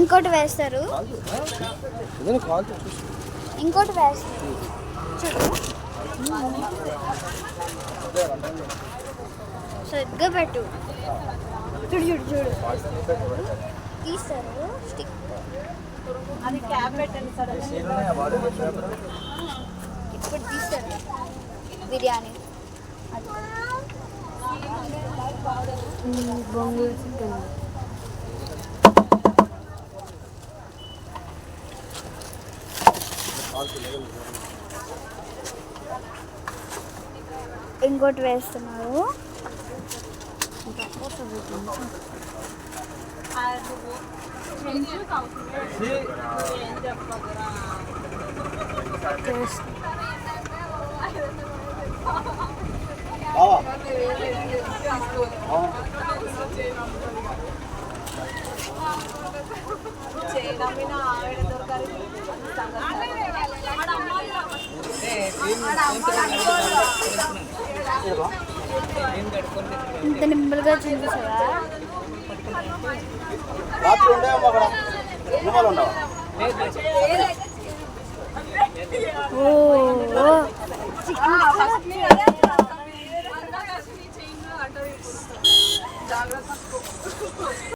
ఇంకోటి వేస్తారు, ఇంకోటి వేస్తారు. చూడు సరిగ్గా పెట్టు. చూడు చూడు చూడు తీస్తారు స్టిక్. అది క్యాప్ పెట్టండి సార్. ఇప్పుడు తీస్తారు బిర్యానీ. బొంగు చికెన్. ఇంకోటి వేస్తున్నారు. ఇంత నిమ్మలుగా చూపిస్తారా? ఓ